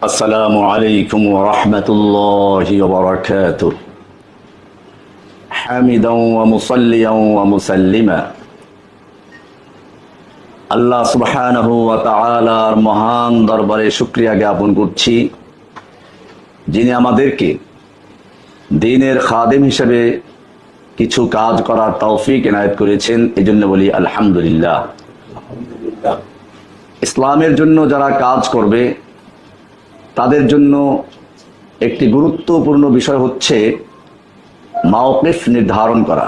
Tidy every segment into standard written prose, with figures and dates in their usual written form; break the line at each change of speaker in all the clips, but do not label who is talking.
আসসালামু আলাইকুম ওয়া রাহমাতুল্লাহি ওয়া বারাকাতুহু হামিদান ওয়া মুসাল্লিয়ান ওয়া মুসাল্লিমা আল্লাহ সুবহানাহু ওয়া তাআলার মহান দরবারে শুকরিয়া জ্ঞাপন করছি, যিনি আমাদেরকে দ্বীনের খাদেম হিসেবে কিছু কাজ করার তৌফিক এনায়েত করেছেন। এজন্য বলি আলহামদুলিল্লাহ। ইসলামের জন্য যারা কাজ করবে তাদের জন্য একটি গুরুত্বপূর্ণ বিষয় হচ্ছে মাওকিফ নির্ধারণ করা।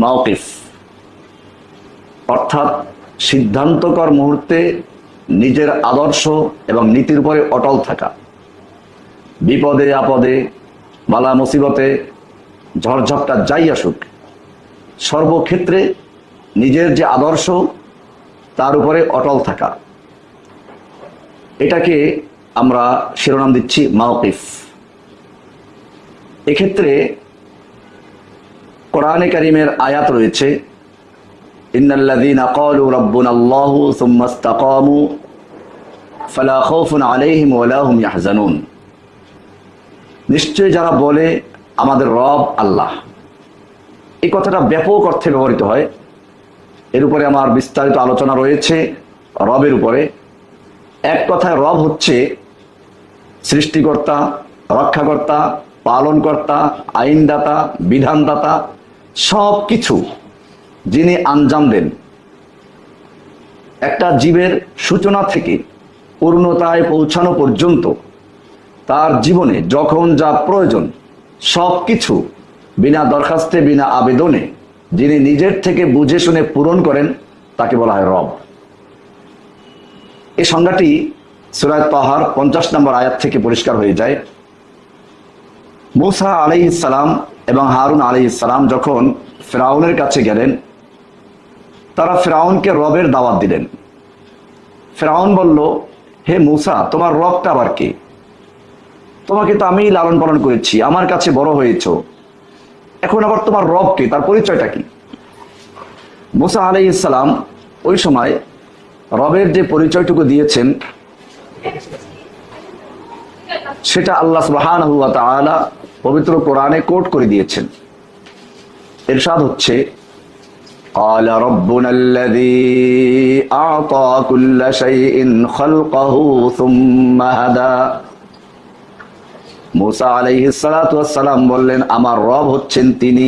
মাওকিফ অর্থাৎ সিদ্ধান্তকর মুহূর্তে নিজের আদর্শ এবং নীতির উপরে অটল থাকা। বিপদে আপদে, বালা মুসিবতে, ঝড়ঝাপটা যাই আসুক, সর্বক্ষেত্রে নিজের যে আদর্শ তার উপরে অটল থাকা, এটাকে আমরা শিরোনাম দিচ্ছি মাওকিফ। এক্ষেত্রে কোরআনে কারীমের আয়াত রয়েছে, ইন্নাল্লাযীনা ক্বালু রাব্বুনাল্লাহু সুম্মা ইসতাকামু ফালা খাউফুন আলাইহিম ওয়া লা হুম ইয়াহজানুন। নিশ্চয় যারা বলে আমাদের রব আল্লাহ, এই কথাটা ব্যাপক অর্থে ব্যবহৃত হয়। এর উপরে আমার বিস্তারিত আলোচনা রয়েছে। রবের উপরে এক কথায় রব হচ্ছে সৃষ্টিকর্তা, রক্ষাকর্তা, পালনকর্তা, আইনদাতা, বিধানদাতা, সব কিছু যিনি আঞ্জাম দেন। একটা জীবের সূচনা থেকে পূর্ণতায় পৌঁছানো পর্যন্ত তার জীবনে যখন যা প্রয়োজন সব কিছু বিনা দরখাস্তে, বিনা আবেদনে যিনি নিজের থেকে বুঝে শুনে পূরণ করেন, তাকে বলা হয় রব। এই সংজ্ঞাটি সূরা তাহার 50 নম্বর আয়াত থেকে পরিষ্কার হয়ে যায়। মূসা আলাইহিস সালাম এবং হারুন আলাইহিস সালাম যখন ফিরআউনের কাছে গেলেন, তারা ফিরআউনকে রবের দাওয়াত দিলেন। ফিরআউন বলল, হে মূসা, তোমার রবটা আবার কে? তোমাকে তো আমি লালন পালন করেছি, আমার কাছে বড় হয়েছো, এখন আবার তোমার রব কে? তার পরিচয়টা কি? মূসা আলাইহিস সালাম ওই সময় রবের যে পরিচয়টুকু দিয়েছেন সেটা আল্লাহ সুবহানাহু ওয়া তাআলা পবিত্র কোরআনে কোট করে দিয়েছেন। ইরশাদ হচ্ছে, قال ربنا الذي أعطى كل شيء خلقه ثم هدى। মূসা আলাইহিস সালাতু ওয়াস সালাম বললেন, আমার রব হচ্ছেন তিনি,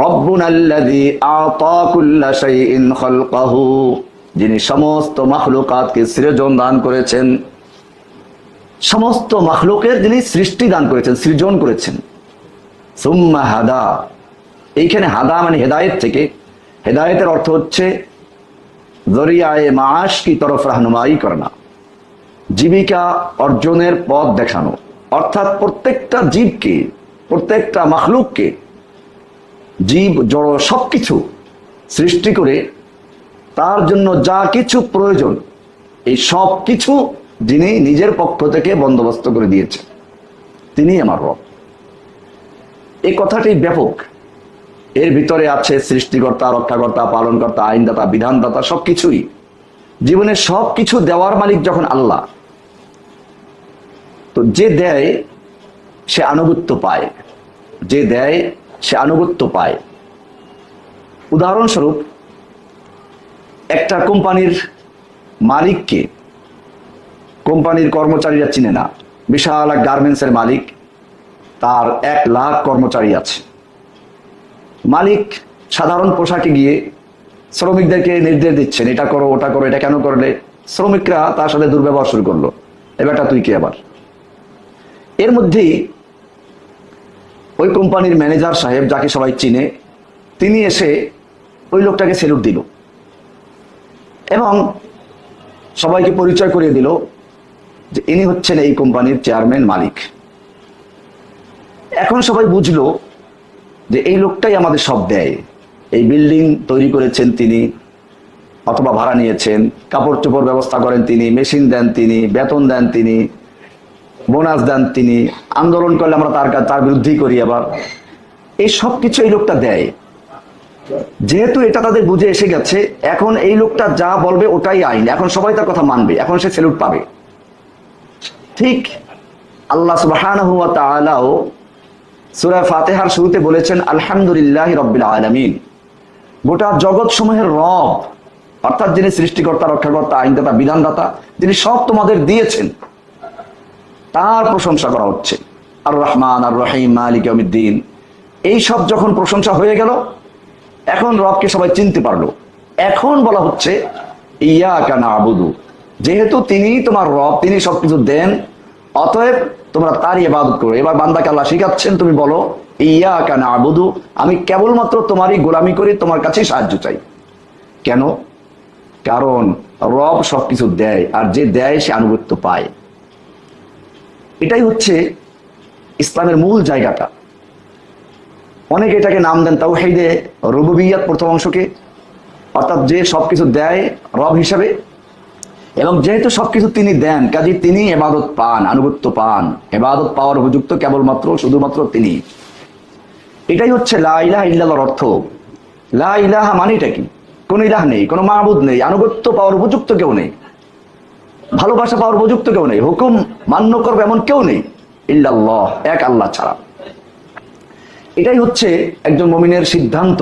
রব্বুনাল্লাযী আ'তা কুল্লা শাইইন খালকাহু, যিনি সমস্ত মাখলুকাতকে সৃজন দান করেছেন, সমস্ত মাখলুকের যিনি সৃষ্টি দান করেছেন, সৃজন করেছেন। সুম্মা হাদা, এইখানে হাদা মানে হেদায়েত থেকে। হেদায়েতের অর্থ হচ্ছে জরিয়ায়ে মাআশ কি তরফ রাহনুমাই করনা, জীবিকা অর্জনের পথ দেখানো। অর্থাৎ প্রত্যেকটা জীবকে, প্রত্যেকটা মাখলুককে, জীব জড় সবকিছু সৃষ্টি করে তার জন্য যা কিছু প্রয়োজন এই সব কিছু যিনি নিজের পক্ষ থেকে বন্দোবস্ত করে দিয়েছেন, তিনি আমার রব। এই কথাটি ব্যাপক। এর ভিতরে আছে সৃষ্টিকর্তা, রক্ষাকর্তা, পালনকর্তা, আইনদাতা, বিধানদাতা, সবকিছুই। জীবনের সব কিছু দেওয়ার মালিক যখন আল্লাহ, তো যে দেয় সে আনুগত্য পায়, যে দেয় সে আনুগত্য পায়। উদাহরণস্বরূপ, একটা কোম্পানির মালিককে কোম্পানির কর্মচারীরা চিনে না। বিশাল এক গার্মেন্টসের মালিক, তার 1 লাখ কর্মচারী আছে। মালিক সাধারণ পোশাকে গিয়ে শ্রমিকদেরকে নির্দেশ দিচ্ছেন, এটা করো, ওটা করো। এটা কেন করলে? শ্রমিকরা তার সাথে দুর্ব্যবহার শুরু করলো। এবারটা তুই কি? আবার এর মধ্যেই ওই কোম্পানির ম্যানেজার সাহেব, যাকে সবাই চিনে, তিনি এসে ওই লোকটাকে সেলুট দিল এবং সবাইকে পরিচয় করিয়ে দিল যে ইনি হচ্ছেন এই কোম্পানির চেয়ারম্যান, মালিক। এখন সবাই বুঝলো যে এই লোকটাই আমাদের সব দেয়। এই বিল্ডিং তৈরি করেছেন তিনি, অথবা ভাড়া নিয়েছেন, কাপড় চোপড় ব্যবস্থা করেন তিনি, মেশিন দেন তিনি, বেতন দেন তিনি, বোনাস দেন তিনি, আন্দোলন করলে আমরা তার বিরুদ্ধেই করি। আবার এই সব কিছু এই লোকটা দেয়। যেহেতু এটা তাদের বুঝে এসে গেছে, এখন এই লোকটা যা বলবে ওটাই আইন, এখন সবাই তার কথা মানবে, এখন সে স্যালুট পাবে। ঠিক আল্লাহ সুবহানাহু ওয়া তাআলাও সূরা ফাতিহার শুরুতে বলেছেন আলহামদুলিল্লাহি রাব্বিল আলামিন, গোটা জগৎ সমূহের রব, অর্থাৎ যিনি সৃষ্টিকর্তা, রক্ষাকর্তা, আইনদাতা, বিধানদাতা, যিনি সব তোমাদের দিয়েছেন, তার প্রশংসা করা হচ্ছে। আর রহমান আর রহিম মালিক ইয়াউমিদ্দিন, এই সব যখন প্রশংসা হয়ে গেল, এখন রবকে সবাই চিনতে পারলো। এখন বলা হচ্ছে ইয়াকা না'বুদু, যেহেতু তিনি তোমার রব, তিনি সবকিছু দেন, অতএব তোমরা তারই ইবাদত করো। এবার বান্দাকে আল্লাহ শিখাচ্ছেন, তুমি বলো ইয়াকা না'বুদু, আমি কেবলমাত্র তোমারই গোলামি করি, তোমার কাছেই সাহায্য চাই। কেন? কারণ রব সবকিছু দেয়, আর যে দেয় সে আনুগত্য পায়। এটাই হচ্ছে ইসলামের মূল জায়গাটা। অনেকে এটাকে নাম দেন তাওহীদে রুবুবিয়্যাত প্রথম অংশকে, অর্থাৎ যে সবকিছু দেয় রব হিসাবে, এবং যেহেতু সবকিছু তিনি দেন, কাজে তিনি ইবাদত পান, আনুগত্য পান। ইবাদত পাওয়ার উপযুক্ত কেবলমাত্র শুধুমাত্র তিনি। এটাই হচ্ছে লা ইলাহা ইল্লাল্লাহর অর্থ। লা ইলাহা মানেটা কি? কোন ইলাহ নেই, কোনো মাবুদ নেই, আনুগত্য পাওয়ার উপযুক্ত কেউ নেই, ভালোবাসা পাওয়ার উপযুক্ত কেউ নেই, হুকুম মান্য করবে এমন কেউ নেই, ইল্লাল্লাহ, এক আল্লাহ ছাড়া। এটাই হচ্ছে একজন মুমিনের সিদ্ধান্ত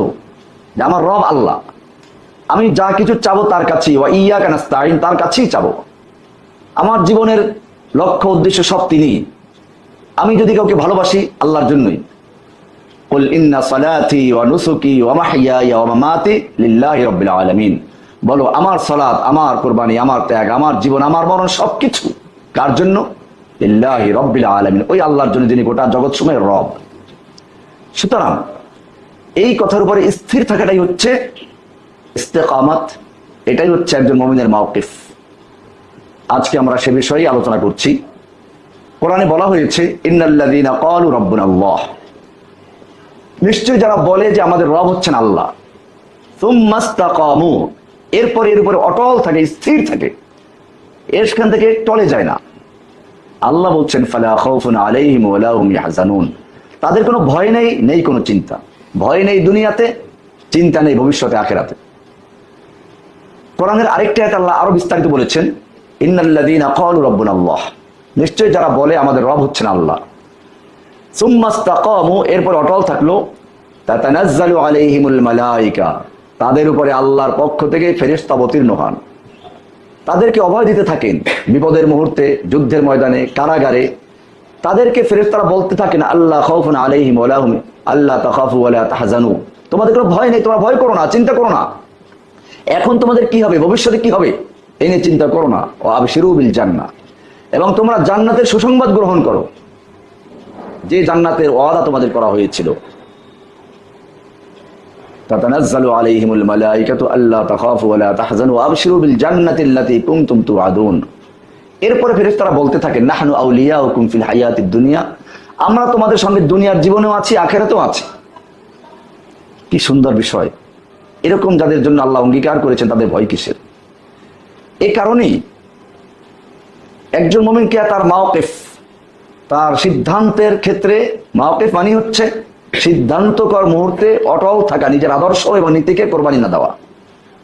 যে আমার রব আল্লাহ, আমি যা কিছু চাবো তার কাছেই, ওয়া ইয়াকা নাস্তাইন, তার কাছেই চাবো। আমার জীবনের লক্ষ্য উদ্দেশ্য সব তিনি। আমি যদি কাউকে ভালোবাসি আল্লাহর জন্যই। কুল ইন্না সালাতি ওয়া নুসুকি ওয়া মাহইয়ায়া ওয়া মামাতি লিল্লাহি রাব্বিল আলামিন, বলো আমার সালাত, আমার কুরবানি, আমার ত্যাগ, আমার জীবন, আমার মরণ সবকিছু কার জন্য? লিল্লাহি রাব্বিল আলামিন, ওই আল্লাহর জন্য যিনি গোটা জগৎসমূহের রব। সুতরাং এই কথার উপরে স্থির থাকাটাই হচ্ছে ইস্তেকামাত, এটাই হচ্ছে একজন মুমিনের মাওকিফ। আজকে আমরা সে বিষয়ে আলোচনা করছি। কোরআনে বলা হয়েছে ইন্নাল্লাযীনা ক্বালু রাব্বুনাল্লাহ, নিশ্চয়ই যারা বলে যে আমাদের রব হচ্ছেন আল্লাহ, সুম্মা ইসতাকামু, এরপর এর উপরে অটল থাকে, স্থির থাকে, এখান থেকে টলে যায় না। আল্লাহ বলছেন ফালা খাউফুন আলাইহিম ওয়া লা হুম ইয়াহজানুন, তাদের কোনো ভয় নেই, নেই কোনো চিন্তা। ভয় নেই দুনিয়াতে, চিন্তা নেই ভবিষ্যতে আখিরাতে। কোরআনের আরেকটা আয়াতে আল্লাহ আরো বিস্তারিত বলেছেন ইন্নাল্লাযীনা ক্বালু রাব্বুনাল্লাহ, নিশ্চয়ই যারা বলে আমাদের রব হচ্ছেন আল্লাহ, সুম্মা ইসতাকামু, এরপর অটল থাকলো, তাতানাজ্জালু আলাইহিমুল মালায়েকা, তাদের উপরে আল্লাহর পক্ষ থেকে ফেরেশতা অবতীর্ণ হন, তাদেরকে অভয় দিতে থাকেন বিপদের মুহূর্তে, যুদ্ধের ময়দানে, কারাগারে। তাদেরকে ফেরেশতারা বলতে থাকেন আল্লাহ খাউফুন আলাইহিম ওয়া লা হুম, আল্লাহ তাখাফু ওয়া লা তাহজানু, তোমাদের কোনো ভয় নেই, তোমরা ভয় করো না, চিন্তা করো না, এখন তোমাদের কি হবে, ভবিষ্যতে কি হবে এই নিয়ে চিন্তা করো না। ও আবশিরু বিল জান্নাহ, এবং তোমরা জান্নাতের সুসংবাদ গ্রহণ করো, যে জান্নাতের ওয়াদা তোমাদের করা হয়েছিল। তাতানাজ্জালু আলাইহিমুল মালায়েকাতু আল্লা তাখাফু ওয়া লা তাহজানু ওয়া আবশিরু বিল জান্নাতিল্লাতী কুনতুম তুআদুন। এরপরে ফেরেশতারা বলতে থাকে নাহনু আউলিয়াউকুম ফিল হায়াতিদ দুনিয়া, আমরা তোমাদের সঙ্গে দুনিয়ার জীবনেও আছি, আখিরাতেও আছি। কি সুন্দর বিষয়! এরকম যাদের জন্য আল্লাহ অঙ্গীকার করেছেন তাদের ভয় কিসের? এই কারণেই একজন মুমিনকে তার মাওকিফ, তার সিদ্ধান্তের ক্ষেত্রে, মাওকিফ মানে হচ্ছে সিদ্ধান্তকর মুহূর্তে অটল থাকা, নিজের আদর্শ এবং নীতিকে কোরবানি না দেওয়া,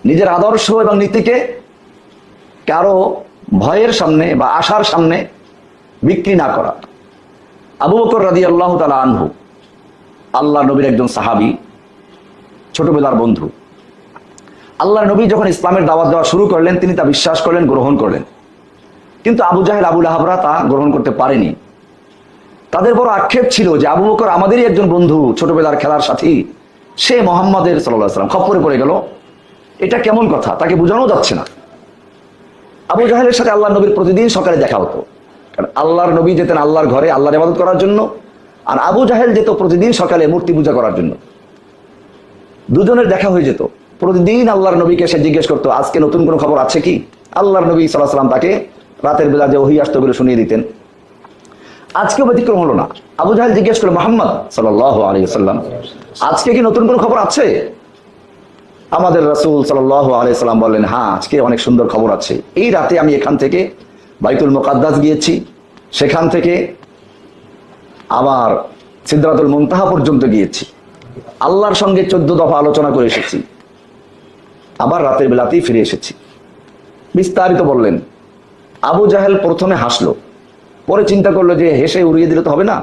নিজের আদর্শ এবং নীতিকে কারো ভয়ের সামনে বা আশার সামনে বিক্রি না করা। আবু বকর রাদিয়াল্লাহু তাআলা আনহু, আল্লাহ নবীর একজন সাহাবী, ছোটবেলার বন্ধু। আল্লাহ নবী যখন ইসলামের দাওয়াত দেওয়া শুরু করলেন, তিনি তা বিশ্বাস করলেন, গ্রহণ করলেন। কিন্তু আবু জাহেল, আবু লাহাবরা তা গ্রহণ করতে পারেনি। তাদের বড় আক্ষেপ ছিল যে আবু বকর আমাদেরই একজন বন্ধু, ছোটবেলার খেলার সাথী, সে মুহাম্মাদের সাল্লাল্লাহু আলাইহি ওয়াসাল্লাম খপ্পরে পড়ে গেল, এটা কেমন কথা, তাকে বোঝানো যাচ্ছে না। আবু জাহেলের সাথে আল্লাহ নবীর প্রতিদিন সকালে দেখা হতো, কারণ আল্লাহর নবী যেতেন আল্লাহর ঘরে আল্লাহর ইবাদত করার জন্য, আর আবু জাহেল যেত প্রতিদিন সকালে মূর্তি পূজা করার জন্য। দুজনের দেখা হয়ে যেত। প্রতিদিন আল্লাহর নবীকে সে জিজ্ঞেস করতো আজকে নতুন কোনো খবর আছে কি। আল্লাহর নবী সাল্লাল্লাহু আলাইহি ওয়াসাল্লাম তাকে রাতের বেলা যে ওহী আসতো গুলো শুনিয়ে দিতেন। আজকেও ব্যতিক্রম হলো না। আবু জাহেল জিজ্ঞেস করলো মুহাম্মদ সাল্লাল্লাহু আলাইহি ওয়াসাল্লাম, আজকে কি নতুন কোনো খবর আছে? আমাদের রাসূল সাল্লাল্লাহু আলাইহি ওয়াসাল্লাম বললেন, হ্যাঁ আজকে অনেক সুন্দর খবর আছে। এই রাতে আমি এখান থেকে বাইতুল মুকাদ্দাস গিয়েছি, সেখান থেকে আবার সিদরাতুল মুনতাহা পর্যন্ত গিয়েছি। আল্লাহর সঙ্গে 14 দফা আলোচনা করে এসেছি, আবার রাতের বেলাতেই ফিরে এসেছি। বিস্তারিত বললেন। আবু জাহেল প্রথমে হাসলো, পরে চিন্তা করলো যে হেসে উড়িয়ে দিলে তো হবে না,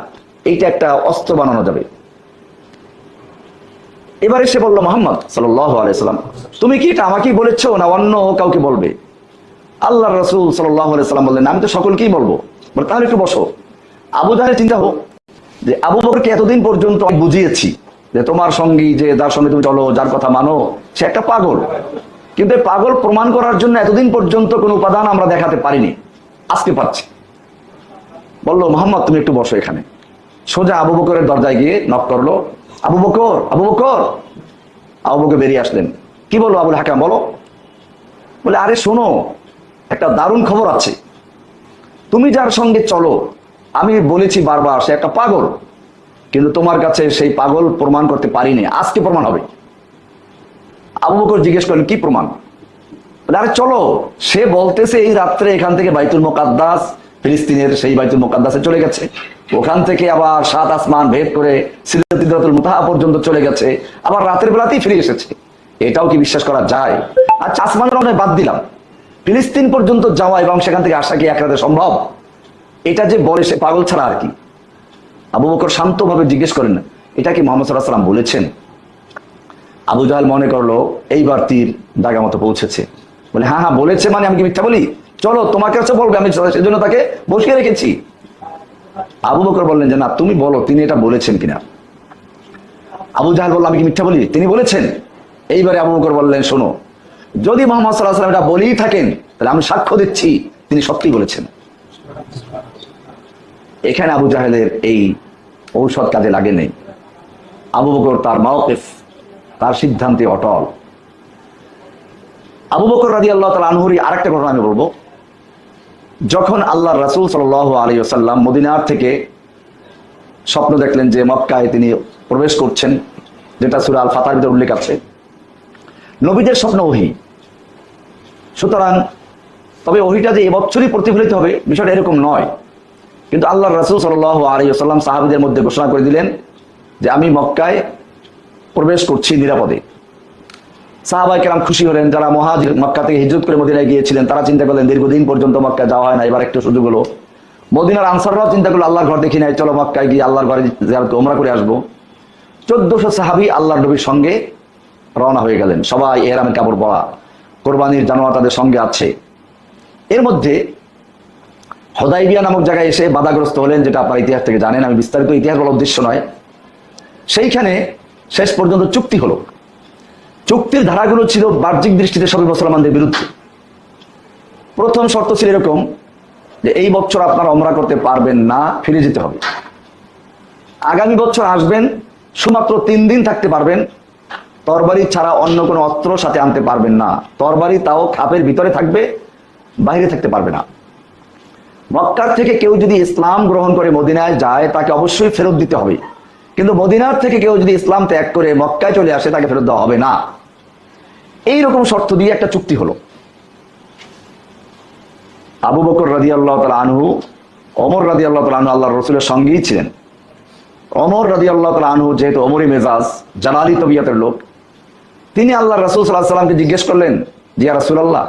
এইটা একটা অস্ত্র বানানো যাবে। এবার এসে বললো, মুহাম্মদ সাল্লাল্লাহু আলাইহি সাল্লাম, তুমি কি এটা আমাকেই বলেছো না অন্য কাউকে বলবে? আল্লাহ রাসূল সাল্লাল্লাহু আলাইহি সাল্লাম বললেন, আমি তো সকলকেই বলবো। বলে তাহলে একটু বসো। আবু জাহেল চিন্তা হোক যে আবু বকরকে এতদিন পর্যন্ত আমি বুঝিয়েছি যে তোমার সঙ্গী, যে যার সঙ্গে তুমি চলো, যার কথা মানো, সে একটা পাগল। কিন্তু এই পাগল প্রমাণ করার জন্য এতদিন পর্যন্ত কোনো উপাদান আমরা দেখাতে পারিনি, আজকে পাচ্ছি। বললো, মুহাম্মদ তুমি একটু বসো এখানে। সোজা আবু বকরের দরজায় গিয়ে নক করলো, আবু বকর, আবু বকর। আবু বকর বেরিয়ে আসলেন। কি বলো আবুল হাকাম, বলো। বলে, আরে শোনো, একটা দারুণ খবর আছে। তুমি যার সঙ্গে চলো, আমি বলেছি বারবার সে একটা পাগল, কিন্তু তোমার কাছে সেই পাগল প্রমাণ করতে পারিনি, আজকে প্রমাণ হবে। আবু বকর জিজ্ঞেস করলেন, কি প্রমাণ? আরে চলো, সে বলতেছে এই রাত্রে এখান থেকে বাইতুল মুকাদ্দাস, ফিলিস্তিনের সেই বাইতুল মুকাদ্দাসে চলে গেছে, ওখান থেকে আবার 7 আসমান ভেদ করে সিদরাতুল মুনতাহা পর্যন্ত চলে গেছে, আবার রাতের বেলাতেই ফিরে এসেছে। এটাও কি বিশ্বাস করা যায়? আচ্ছা, আসমানের রঙে বাদ দিলাম, ফিলিস্তিন পর্যন্ত যাওয়া এবং সেখান থেকে আসা কি এক রাতে সম্ভব? এটা যে বলে সে পাগল ছাড়া আর কি। আবু বকর শান্তভাবে জিজ্ঞেস করেন, এটা কি মুহাম্মদ সাল্লাল্লাহু আলাইহি ওয়াসাল্লাম বলেছেন? আবু জাহেল মনে করলো এইবার তীর দাগা মতো পৌঁছেছে। বলে, হ্যাঁ হ্যাঁ বলেছে, মানে আমি কি মিথ্যা বলি? চলো, তোমাকে কাছে বলবে, আমি সেজন্য তাকে বসিয়ে রেখেছি। আবু বকর বললেন যে না, তুমি বলো তিনি এটা বলেছেন কিনা। আবু জাহেল বলল, আমি কি মিথ্যা বলি? তিনি বলেছেন। এইবারে আবু বকর বললেন, শোনো, যদি মুহাম্মদ সাল্লাল্লাহু আলাইহি ওয়াসাল্লাম এটা বলেই থাকেন, তাহলে আমি সাক্ষ্য দিচ্ছি তিনি সত্যি বলেছেন। এখানে আবু জাহেলের এই ঔষধ কাজে লাগে নেই। আবু বকর তার মাওকিফ, তার সিদ্ধান্তে অটল। আবু বকর রাদিয়াল্লাহু তাআলা আনহুরই আরেকটা ঘটনা আমি বলবো। যখন আল্লাহর রাসূল সাল্লাল্লাহু আলাইহি ওয়াসাল্লাম মদিনার থেকে স্বপ্ন দেখলেন যে মক্কায় তিনি প্রবেশ করছেন, যেটা সূরা আল ফাতহার ভিতরে উল্লেখ আছে। নবীদের স্বপ্ন ওহী, সুতরাং তবে ওহীটা যে এবছরই প্রতিফলিত হবে বিষয়টা এরকম নয়। কিন্তু আল্লাহর রাসূল সাল্লাল্লাহু আলাইহি ওয়াসাল্লাম সাহাবীদের মধ্যে ঘোষণা করে দিলেন যে আমি মক্কায় প্রবেশ করছি নিরাপদে। সাহাবায়ে কেরাম খুশি হলেন। যারা মুহাজির মক্কা থেকে হিজরত করে মদিনায় গিয়েছিলেন তারা চিন্তা করলেন দীর্ঘদিন পর্যন্ত মক্কায় যাওয়া হয় না, এবার একটু সুযোগ হলো। মদিনার আনসাররাও চিন্তা করলো আল্লাহর ঘর দেখি নাই, চলো মক্কায় গিয়ে আল্লাহর ঘরে জিয়ারত উমরা করে আসবো। 1400 সাহাবী আল্লাহর নবীর সঙ্গে রওনা হয়ে গেলেন। সবাই ইহরামের কাপড় পরা, কোরবানির জানোয়ার তাদের সঙ্গে আছে। এর মধ্যে হুদাইবিয়া নামক জায়গায় এসে বাধাগ্রস্ত হলেন, যেটা আপনার ইতিহাস থেকে জানেন, আমি বিস্তারিত ইতিহাস বলার উদ্দেশ্য নয়। সেইখানে শেষ পর্যন্ত চুক্তি হলো। চুক্তির ধারাগুলো ছিল বাহ্যিক দৃষ্টিতে সবই মুসলমানদের বিরুদ্ধে। প্রথম শর্ত ছিল এরকম যে এই বছর আপনারা উমরা করতে পারবেন না, ফিরে যেতে হবে। আগামী বছর আসবেন, শুধুমাত্র 3 দিন থাকতে পারবেন, তরবারি ছাড়া অন্য কোনো অস্ত্র সাথে আনতে পারবেন না। তরবারি তাও খাপের ভিতরে থাকবে, বাইরে থাকতে পারবে না। মক্কার থেকে কেউ যদি ইসলাম গ্রহণ করে মদিনায় যায় তাকে অবশ্যই ফেরত দিতে হবে, কিন্তু মদিনার থেকে কেউ যদি ইসলাম ত্যাগ করে মক্কায় চলে আসে তাকে ফেরত দেওয়া হবে না। এইরকম শর্ত দিয়ে একটা চুক্তি হলো। আবু বকর রাদিয়াল্লাহু তাআলা আনহু, ওমর রাদিয়াল্লাহু তাআলা আনহু আল্লাহর রাসূলের সঙ্গেই ছিলেন। ওমর রাদিয়াল্লাহু তাআলা আনহু যেহেতু ওমরি মেজাজ, জালালি তবিয়তের লোক, তিনি আল্লাহর রাসূল সাল্লাল্লাহু আলাইহি ওয়াসাল্লামকে জিজ্ঞেস করলেন যে ইয়া রাসূলুল্লাহ,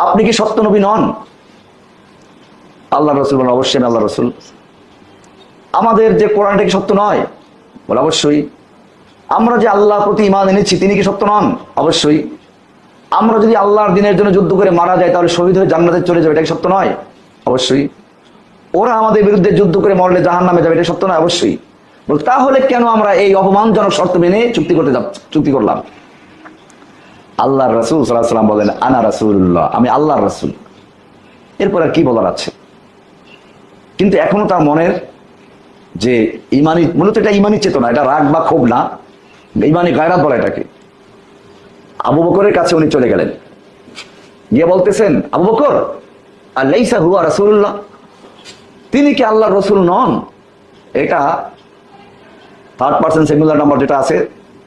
আপনি কি সত্য নবী নন? আল্লাহর রাসূল বলেন, অবশ্যই আমি আল্লাহর রাসূল। আমাদের যে কোরআনটা কি সত্য নয়? বলে অবশ্যই। আমরা যে আল্লাহর প্রতি ঈমান এনেছি তিনি কি সত্য নন? অবশ্যই। আমরা যদি আল্লাহর দ্বীনের জন্য যুদ্ধ করে মারা যায় তাহলে শহীদ হয়ে জান্নাতে চলে যাবে, এটা কি সত্য নয়? অবশ্যই। ওরা আমাদের বিরুদ্ধে যুদ্ধ করে মরলে জাহান্নামে যাবে, এটা সত্য নয়? অবশ্যই। বল তাহলে কেন আমরা এই অপমানজনক শর্ত মেনে চুক্তি করলাম? আল্লাহর রাসূল সাল্লাল্লাহু আলাইহি ওয়াসাল্লাম বলেন, আনা রাসূলুল্লাহ, আমি আল্লাহর রাসূল। এরপর আর কি বলার আছে? কিন্তু এখনো তার মনের যে ইমানি, মূলত এটা ইমানি চেতনা, এটা রাগ বা ক্ষোভ না, ইমানি গায়রাত বলে এটাকে। আবু বকরের কাছে উনি চলে গেলেন, গিয়ে বলতেছেন, আবু বকর, আলাইসা হুয়া রাসূলুল্লাহ, তিনি কি আল্লাহর রাসূল নন? এটা থার্ড পারসন সিঙ্গুলার নাম্বার যেটা আছে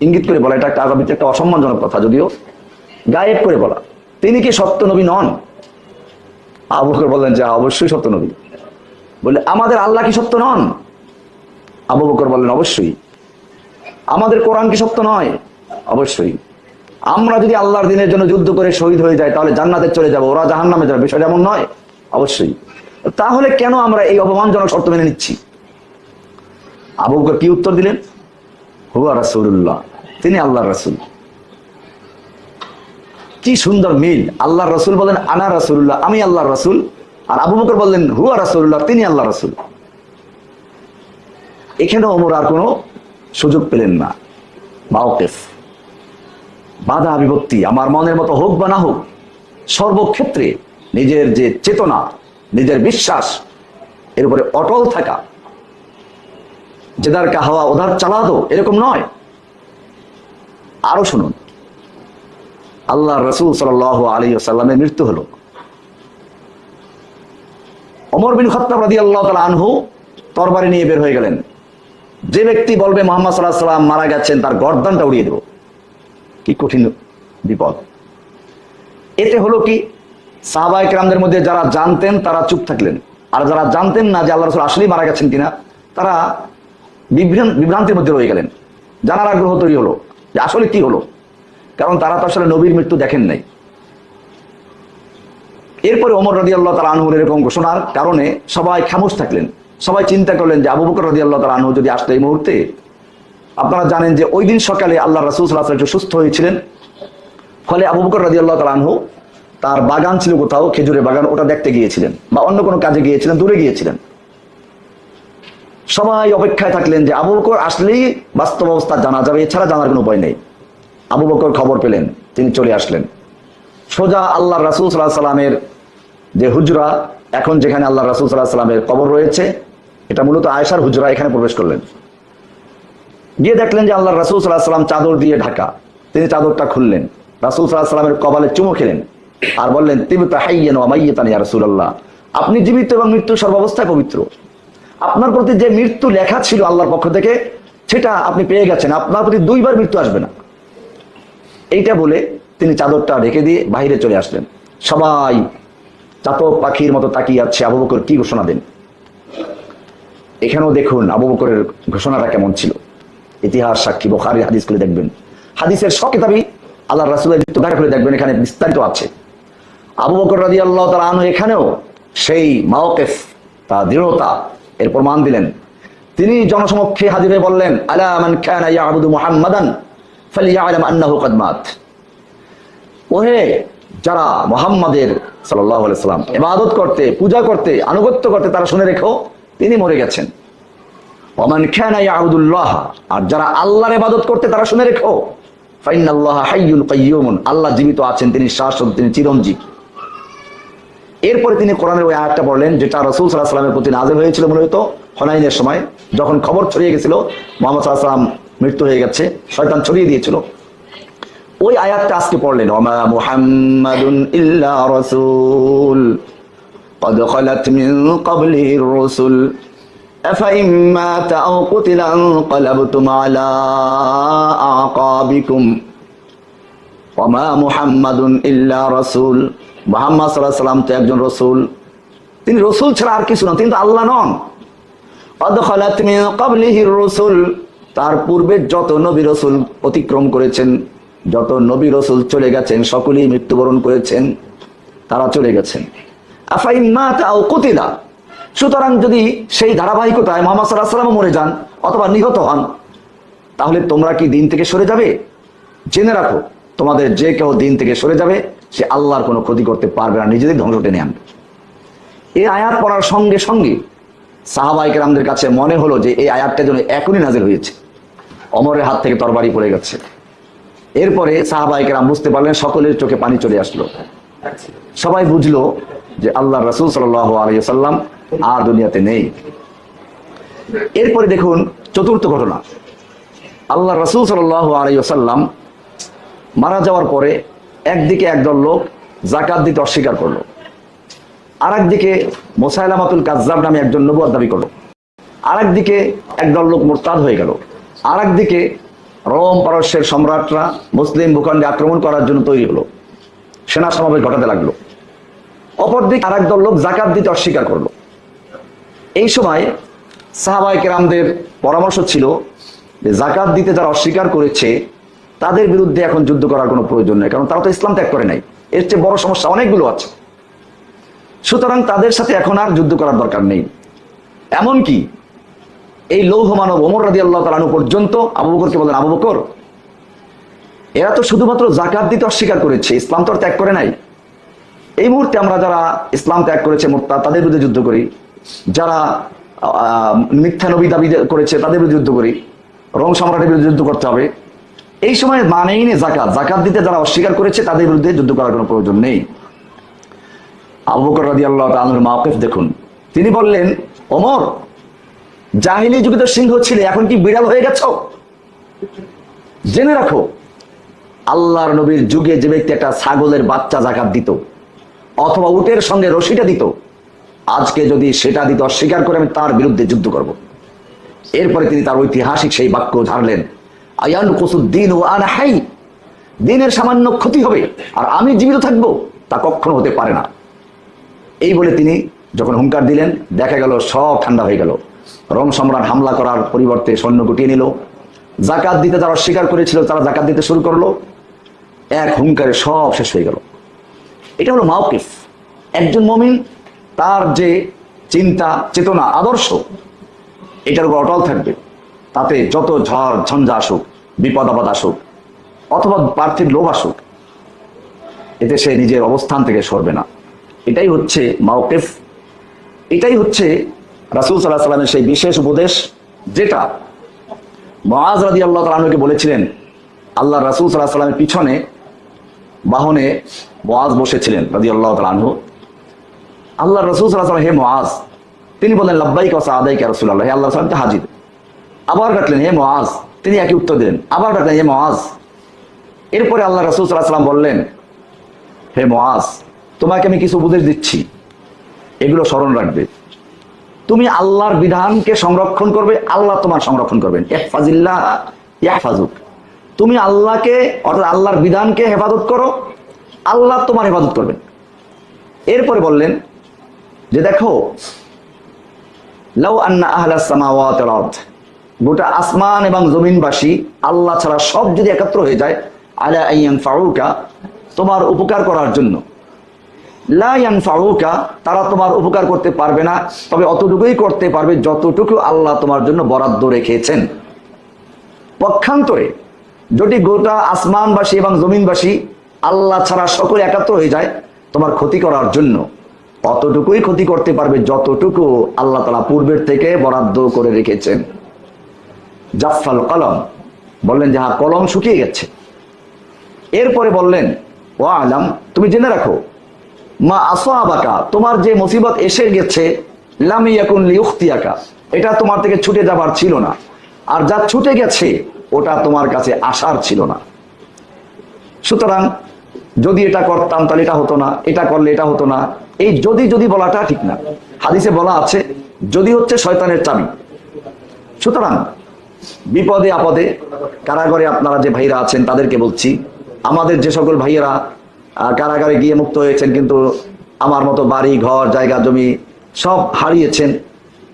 ইঙ্গিত করে বলা, এটা একটা আরবিতে একটা অসম্মানজনক কথা, যদিও গায়েব করে বলা। তিনি কি সত্য নবী নন? আবু বকর বললেন যে অবশ্যই সত্য নবী। বলে আমাদের আল্লাহ কি সত্য নন? আবু বকর বললেন অবশ্যই। আমাদের কোরআন কি সত্য নয়? অবশ্যই। আমরা যদি আল্লাহর দিনের জন্য যুদ্ধ করে শহীদ হয়ে যাই তাহলে জান্নাতে চলে যাব, ওরা জাহান্নামে যাবে, বিষয়টা এমন নয়? অবশ্যই। তাহলে কেন আমরা এই অপমানজনক শর্ত মেনে নিচ্ছি? আবু বকর কি উত্তর দিলেন? হুয়া রাসূলুল্লাহ, তিনি আল্লাহর রাসূল। কি সুন্দর মিল! আল্লাহর রাসূল বলেন আনা রাসূলুল্লাহ, আমি আল্লাহর রাসূল, আর আবু বকর বললেন হুয়া রাসূলুল্লাহ, তিনি আল্লাহর রাসূল। এখানে ওমর আর কোনো সুযোগ পেলেন না। মাওকিফ, বাধা বিপত্তি আমার মনের মতো হোক বা না হোক, সর্বক্ষেত্রে নিজের যে চেতনা, নিজের বিশ্বাস, এর উপরে অটল থাকা। যেদার কা হাওয়া ওধার চালা দো, এরকম নয়। আরো শুনুন, আল্লাহ রাসূল সাল্লাল্লাহু আলাইহি ওয়াসাল্লামের মৃত্যু হলো। ওমর বিন খাত্তাব রাদিয়াল্লাহু তাআলা আনহু তরবারি নিয়ে বের হয়ে গেলেন। যে ব্যক্তি বলবে মুহাম্মদ সাল্লাল্লাহু আলাইহি ওয়াসাল্লাম মারা গেছেন, তার গর্দানটা উড়িয়ে দেব। কি কঠিন বিপদ! এতে হলো কি, সাহাবায়ে কেরামদের মধ্যে যারা জানতেন তারা চুপ থাকলেন, আর যারা জানতেন না যে আল্লাহ রাসূল আসলেই মারা গেছেন কিনা, তারা বিভ্রান্তির মধ্যে রয়ে গেলেন। জানার আগ্রহ তৈরি হলো যে আসলে কি হলো, কারণ তারা তো আসলে নবীর মৃত্যু দেখেন নাই। এরপরে ওমর রাদিয়াল্লাহু তাআলা আনহুর এরকম ঘোষণার কারণে সবাই খামোশ থাকলেন। সবাই চিন্তা করলেন যে আবু বকর রাদিয়াল্লাহু তাআলা আনহু যদি আসতো এই মুহূর্তে। আপনারা জানেন যে ওই দিন সকালে আল্লাহ রাসূল সাল্লাল্লাহু আলাইহি ওয়াসাল্লাম সুস্থ হয়েছিলেন। ফলে আবু বকর রাদিয়াল্লাহু তাআলা আনহু তার বাগান ছিল কোথাও, খেজুরের বাগান, ওটা দেখতে গিয়েছিলেন বা অন্য কোনো কাজে গিয়েছিলেন, দূরে গিয়েছিলেন। সবাই অপেক্ষায় থাকলেন যে আবু বকর আসলেই বাস্তব অবস্থা জানা যাবে, এছাড়া জানার কোনো উপায় নেই। আবু বকর খবর পেলেন, তিনি চলে আসলেন সোজা আল্লাহ রাসূল সাল্লাল্লাহু আলাইহি ওয়াসাল্লামের যে হুজরা, এখন যেখানে আল্লাহ রাসূল সাল্লাল্লাহু আলাইহি ওয়াসাল্লামের কবর রয়েছে, এটা মূলত আয়েশার হুজরা, এখানে প্রবেশ করলেন। গিয়ে দেখলেন যে আল্লাহ রাসূল সাল্লাল্লাহু আলাইহি ওয়াসাল্লাম চাদর দিয়ে ঢাকা। তিনি চাদরটা খুললেন, রাসূল সাল্লাল্লাহু আলাইহি ওয়াসাল্লামের কপালে চুমু খেলেন আর বললেন তিবতা হাইয়ান ওয়া মাইয়াতান ইয়া রাসূলুল্লাহ, আপনি জীবিত এবং মৃত্যু সর্বাবস্থায় পবিত্র। আপনার প্রতি যে মৃত্যু লেখা ছিল আল্লাহর পক্ষ থেকে, সেটা আপনি পেয়ে গেছেন, আপনার প্রতি দুইবার মৃত্যু আসবে না। এইটা বলে তিনি চাদরটা ঢেকে দিয়ে বাইরে চলে আসলেন। সবাই চাতক পাখির মতো তাকিয়ে আছে আবু বকর কি ঘোষণা দেন। এখানেও দেখুন আবু বকরের ঘোষণাটা কেমন ছিল। ইতিহাস সাক্ষী, বুখারী হাদিস খুলে দেখবেন, হাদিসের সব কিতাবই আল্লাহ রাসূলের মৃত্যু ঘটনা খুলে দেখবেন, এখানে বিস্তারিত আছে। আবু বকর রাদিয়াল্লাহু তাআলা আনহু এখানেও সেই মাওকিফ, তা দৃঢ়তা, এর প্রমাণ দিলেন। তিনি জনসমক্ষে হাজির হয়ে বললেন আলা মান কানা ইয়াবুদু মুহাম্মাদান ফালিয়ালাম আন্নাহু কদ মাত। ওহে যারা মুহাম্মাদের সাল্লাল্লাহু আলাইহি সাল্লাম ইবাদত করতে, পূজা করতে, আনুগত্য করতে, তারা শুনে রেখো তিনি মরে গেছেন। ওয়া মান কানা ইয়াবুদুল্লাহ, আর যারা আল্লাহর ইবাদত করতে তারা শুনে রেখো ফাইনাল্লাহা হাইয়ুল কাইয়্যুম, আল্লাহ জীবিত আছেন, তিনি শাশ্বত, তিনি চিরঞ্জীব। এরপরে তিনি কোরআনের ওই আয়াতটা পড়লেন যেটা রাসূল সাল্লাল্লাহু আলাইহি ওয়াসাল্লামের প্রতি নাযিল হয়েছিল মূলত হুনাইনের সময়, যখন খবর ছড়িয়ে গেছিল মুহাম্মদ সাল্লাল্লাহু আলাইহি ওয়াসাল্লাম মৃত্যু হয়ে গেছে, শয়তান ছড়িয়ে দিয়েছিল। ওই আয়াতটা আজকে পড়লেন ওমা মুহাম্মাদুন ইল্লা রাসূল قد خلت من قبله الرسل أفإن مات أو قتل انقلبتم على أعقابكم وما محمد إلا رسول। মুহাম্মদ সাল্লাল্লাহু আলাইহি ওয়াসাল্লাম তো একজন রাসূল, তিনি রাসূল ছাড়া আর কিছু নন, তিনি তো আল্লাহ নন। قد خلت من قبله الرسل, তার পূর্বে যত নবী রাসূল অতিক্রম করেছেন, যত নবী রাসূল চলে গেছেন, সকলেই মৃত্যুবরণ করেছেন, তারা চলে গেছেন। আফাইন মাতা আও কুতিলা, সুতরাং যদি সেই ধারাবাহিকতায় মুহাম্মদ সাল্লাল্লাহু আলাইহি ওয়াসাল্লাম মরে যান অথবা নিহত হন, তাহলে তোমরা কি দিন থেকে সরে যাবে? জেনে রাখো, তোমাদের যে কেউ দিন থেকে সরে যাবে সে আল্লাহর কোনো ক্ষতি করতে পারবে না, নিজেদের ধ্বংস টেনে আনবে। এই আয়াত পড়ার সঙ্গে সঙ্গে সাহাবায়ে কেরামদের কাছে মনে হলো যে এই আয়াতটা যেন এখনই নাযিল হয়েছে। ওমরের হাত থেকে তরবারি পড়ে গেছে। এরপরে সাহাবায়ে কেরাম বুঝতে পারলেন, সকলের চোখে পানি চলে আসলো। সবাই বুঝলো যে আল্লাহ রাসূল সাল্লাল্লাহু আলাইহি ওয়াসাল্লাম আর দুনিয়াতে নেই। এরপরে দেখুন চতুর্থ ঘটনা, আল্লাহ রাসূল সাল্লাল্লাহু আলাইহি ওয়াসাল্লাম মারা যাওয়ার পরে একদিকে একদল লোক যাকাত দিতে অস্বীকার করলো, আর একদিকে মুসাইলামাতুল কাজ্জাব নামে একজন নবুয়ত দাবি করলো, আর একদিকে একদল লোক মুরতাদ হয়ে গেল, আর একদিকে রোম পারস্যের সম্রাটরা মুসলিম ভূখণ্ডে আক্রমণ করার জন্য তৈরি হলো, সেনা সমাবেশ ঘটাতে লাগলো। অপরদিকে আর একদল লোক যাকাত দিতে অস্বীকার করলো। এই সময় সাহাবায়ে কেরামদের পরামর্শ ছিল যে জাকাত দিতে যারা অস্বীকার করেছে তাদের বিরুদ্ধে এখন যুদ্ধ করার কোনো প্রয়োজন নেই, কারণ তারা তো ইসলাম ত্যাগ করে নাই। এর চেয়ে বড় সমস্যা অনেকগুলো আছে, সুতরাং তাদের সাথে এখন আর যুদ্ধ করার দরকার নেই। এমনকি এই লৌহ মানব ওমর রাদিয়াল্লাহু তাআলা আনহু পর্যন্ত আবু বকরকে বলেন, আবু বকর, এরা তো শুধুমাত্র জাকাত দিতে অস্বীকার করেছে, ইসলাম তো আর ত্যাগ করে নাই। এই মুহূর্তে আমরা যারা ইসলাম ত্যাগ করেছে মুরতাদ তাদের বিরুদ্ধে যুদ্ধ করি, যারা মিথ্যা নবী দাবি করেছে তাদের বিরুদ্ধে যুদ্ধ করি, রোম সম্রাটের বিরুদ্ধে যুদ্ধ করতে হবে। এই সময় মানেই নেই জাকাত দিতে যারা অস্বীকার করেছে তাদের বিরুদ্ধে যুদ্ধ করার কোনো প্রয়োজন নেই। আবু বকর রাদিয়াল্লাহু তাআলা আনহুর মাওকিফ দেখুন। তিনি বললেন, ওমর, জাহিলি যুগে তো সিংহ ছিলে, এখন কি বিড়াল হয়ে গেছ? জেনে রাখো, আল্লাহর নবীর যুগে যে ব্যক্তি একটা ছাগলের বাচ্চা জাকাত দিত অথবা উটের সঙ্গে রশিটা দিত, আজকে যদি সেটা দিতে অস্বীকার করে আমি তার বিরুদ্ধে যুদ্ধ করব। এরপরে তিনি তার ঐতিহাসিক সেই বাক্য ঝাড়লেন, আয়ান কুসুদ্দিন ও আনা হাই, দিনের সামান্য ক্ষতি হবে আর আমি জীবিত থাকবো, তা কখনো হতে পারে না। এই বলে তিনি যখন হুঙ্কার দিলেন, দেখা গেল সব ঠান্ডা হয়ে গেল। রোম সম্রাট হামলা করার পরিবর্তে সৈন্য গুটিয়ে নিল। জাকাত দিতে যারা অস্বীকার করেছিল তারা জাকাত দিতে শুরু করলো। এক হুঙ্কারে সব শেষ হয়ে গেল। এটা হলো মাওকিফ। একজন মুমিন তার যে চিন্তা, চেতনা, আদর্শ, এটার উপর অটল থাকবে। তাতে যত ঝড় ঝঞ্ঝা আসুক, বিপদ আপদ আসুক অথবা পার্থিব লোভ আসুক, এতে সে নিজের অবস্থান থেকে সরবে না। এটাই হচ্ছে মাওকিফ, এটাই হচ্ছে রাসূল সাল্লাল্লাহু আলাইহি ওয়াসাল্লামের সেই বিশেষ উপদেশ, যেটা মুআয রাদিয়াল্লাহু তাআলা আনহুকে বলেছিলেন। আল্লাহ রাসূল সাল্লাল্লাহু আলাইহি ওয়াসাল্লামের পিছনে বাহনে মুআয বসেছিলেন রাদিয়াল্লাহু তাআলা আনহু। আল্লাহ রাসূল সাল্লাল্লাহু আলাইহি ওয়াসাল্লাম, হে মুআয, তিনি বললেন, লাব্বাইক ওয়া সাআদাইক ইয়া রাসূলুল্লাহ, হে আল্লাহর রাসূল, হাজির। আবার ডাকলেন, হে মুআয, তিনি একই উত্তর দিলেন। আবার ডাকলেন, হে মুআয। এরপরে আল্লাহ রাসূল সাল্লাল্লাহু আলাইহি ওয়াসাল্লাম বললেন, হে মুআয, তোমাকে আমি কিছু উপদেশ দিচ্ছি, এগুলো স্মরণ রাখবে। তুমি আল্লাহর বিধানকে সংরক্ষণ করবে, আল্লাহ তোমার সংরক্ষণ করবেন। ইহফাজিল্লাহ ইয়াহফাজুক, তুমি আল্লাহকে অর্থাৎ আল্লাহর বিধানকে হেফাজত করো, আল্লাহ তোমার হেফাজত করবেন। এরপরে বললেন যে দেখো, লাউ আন্না আহলাস সামাওয়াতি ওয়াল আরদ, গোটা আসমান এবং জমিনবাসী আল্লাহ ছাড়া সব যদি একত্র হয়ে যায়, আলা আইয়ানফাউকা, তোমার উপকার করার জন্য, লা ইয়ানফাউকা, তারা তোমার উপকার করতে পারবে না, তবে অতটুকুই করতে পারবে যতটুকু আল্লাহ তোমার জন্য বরাদ্দ রেখেছেন। পক্ষান্তরে যদি গোটা আসমানবাসী এবং জমিনবাসী আল্লাহ ছাড়া সকলে একাত্র হয়ে যায় তোমার ক্ষতি করার জন্য, অতটুকুই ক্ষতি করতে পারবে যতটুকু আল্লাহ তাআলা পূর্বের থেকে বরাদ্দ করে রেখেছেন। জাফাল কলম, বললেন যে হ্যাঁ, কলম শুকিয়ে গেছে। এরপরে বললেন, ও আলাম, তুমি জেনে রাখো, মা আসাবাকা, তোমার যে মুসিবত এসে গেছে, লাম ইয়াকুন লিউখতিয়াকা, এটা তোমার থেকে ছুটে যাবার ছিল না, আর যা ছুটে গেছে ওটা তোমার কাছে আসার ছিল না। সুতরাং যদি এটা করতাম তাহলে এটা হতো না, এটা করলে এটা হতো না, এই যদি যদি বলাটা ঠিক না। হাদিসে বলা আছে, যদি হচ্ছে শয়তানের চাবি। সুতরাং বিপদে আপদে কারাগারে আপনারা যে ভাইরা আছেন তাদেরকে বলছি, আমাদের যে সকল ভাইয়েরা কারাগারে গিয়ে মুক্ত হয়েছেন কিন্তু আমার মতো বাড়ি ঘর জায়গা জমি সব হারিয়েছেন,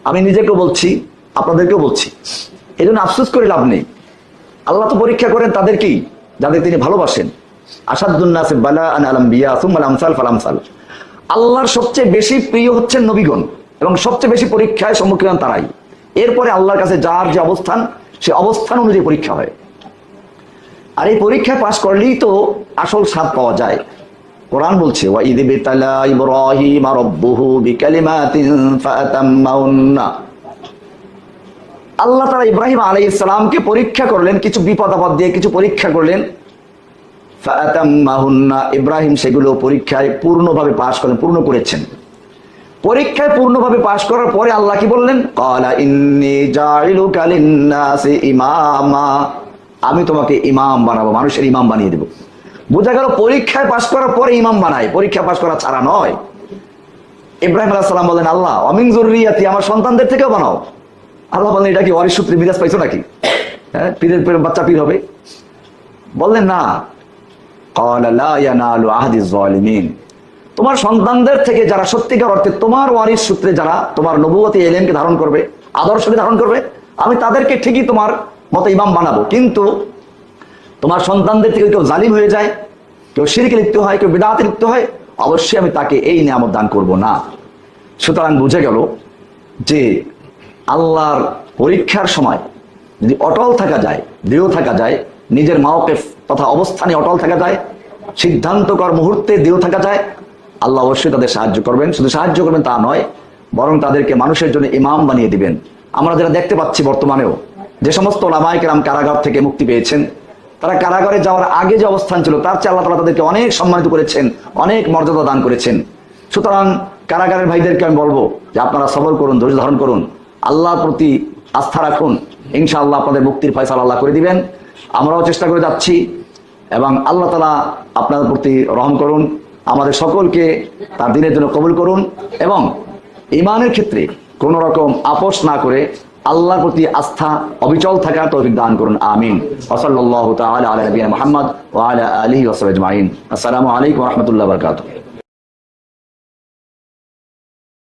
আমি নিজেকেও বলছি আপনাদেরকেও বলছি, এই জন্য আফসোস করে লাভ নেই। আল্লাহ তো পরীক্ষা করেন তাদেরকেই যাদের তিনি ভালোবাসেন। আসাদুন নাসি বালাআন আল আম্বিয়া সুম্মাল আমসাল ফাল আমসাল, আল্লাহর সবচেয়ে বেশি প্রিয় হচ্ছেন নবীগণ এবং সবচেয়ে বেশি পরীক্ষায় সম্মুখীন হন তারাই। এরপরে আল্লাহর কাছে যার যে অবস্থান, সে অবস্থান অনুযায়ী পরীক্ষা হয়। আর এই পরীক্ষায় পাশ করলেই তো আসল স্বাদ পাওয়া যায়। কোরআন বলছে, ওয়া ইয বিতালা ইব্রাহিম রাব্বুহু বিকালিমাতিন ফাতাম্মাহুন্না, আল্লাহ তাআলা ইব্রাহিম আলাইহিস সালামকে পরীক্ষা করলেন, কিছু বিপদ আপদ দিয়ে কিছু পরীক্ষা করলেন। ফাতাম্মাহুন্না, ইব্রাহিম সেগুলো পরীক্ষায় পূর্ণভাবে পাশ করলেন, পূর্ণ করেছেন। পরীক্ষায় পূর্ণভাবে পাশ করার পরে আল্লাহ কি বললেন, ক্বালা ইন্নী জাইলুকা লিন-নাসি ইমামা, আমি তোমাকে ইমাম বানাবো, মানুষের ইমাম বানিয়ে দেব। বোঝা গেল পরীক্ষায় পাশ করার পরে ইমাম বানায়, পরীক্ষা পাশ করা ছাড়া নয়। ইব্রাহিম আলাইহিস সালাম বলেন, আল্লাহ ওয়ামিন যুররিয়াতি, আমার সন্তানদের থেকেও বানাও। আল্লাহ বলেন, এটা কি ওয়ারিস সূত্রে মিরাজ পাইছো নাকি? হ্যাঁ, পীরের বাচ্চা পীর হবে? বললেন না। ক্বালা লা ইয়ানালু আহদিজ জালিমিন, তোমার সন্তানদের থেকে যারা সত্যিকার অর্থে তোমার ওয়ারিস সূত্রে যারা তোমার নবুয়তি ইলমকে ধারণ করবে, আদর্শকে ধারণ করবে, আমি তাদেরকে ঠিকই তোমার মতো ইমাম বানাবো, কিন্তু তোমার সন্তানদের থেকে কেউ জালিম হয়ে যায়, কেউ শিরকে লিপ্ত হয়, কেউ বিদআতে লিপ্ত হয়, অবশ্যই আমি তাকে এই নিয়ামত দান করব না। সুতরাং বুঝে গেল যে আল্লাহর পরীক্ষার সময় যদি অটল থাকা যায়, দৃঢ় থাকা যায়, নিজের মাওকিফ তথা অবস্থানে অটল থাকা যায়, সিদ্ধান্তকর মুহূর্তে দৃঢ় থাকা যায়, আল্লাহ অবশ্যই তাদের সাহায্য করবেন। শুধু সাহায্য করবেন তা নয়, বরং তাদেরকে মানুষের জন্য ইমাম বানিয়ে দিবেন। আমরা যারা দেখতে পাচ্ছি বর্তমানেও যে সমস্ত ওলামায়ে কেরাম কারাগার থেকে মুক্তি পেয়েছেন, তারা কারাগারে যাওয়ার আগে যে অবস্থান ছিল তার চেয়ে আল্লাহ তাআলা তাদেরকে অনেক সম্মানিত করেছেন, অনেক মর্যাদা দান করেছেন। সুতরাং কারাগারের ভাইদেরকে আমি বলবো যে আপনারা সবর করুন, ধৈর্য ধারণ করুন, আল্লাহর প্রতি আস্থা রাখুন, ইনশাআল্লাহ আপনাদের মুক্তির ফয়সালা আল্লাহ করে দিবেন। আমরাও চেষ্টা করে যাচ্ছি এবং আল্লাহ তাআলা আপনাদের প্রতি রহম করুন, আমাদের সকলকে তার দিনের জন্য কবুল করুন এবং ঈমানের ক্ষেত্রে কোনো রকম আপোষ না করে আল্লাহর প্রতি আস্থা অবিচল থাকার তৌফিক দান করুন। আমিন। ওয়া সাল্লাল্লাহু তাআলা আলা নবিয়িনা মুহাম্মদ ওয়া আলা আলিহি ওয়া সাহবিহি আজমাইন। আসসালামু আলাইকুম ওয়া রাহমাতুল্লাহি ওয়া বারাকাতুহু।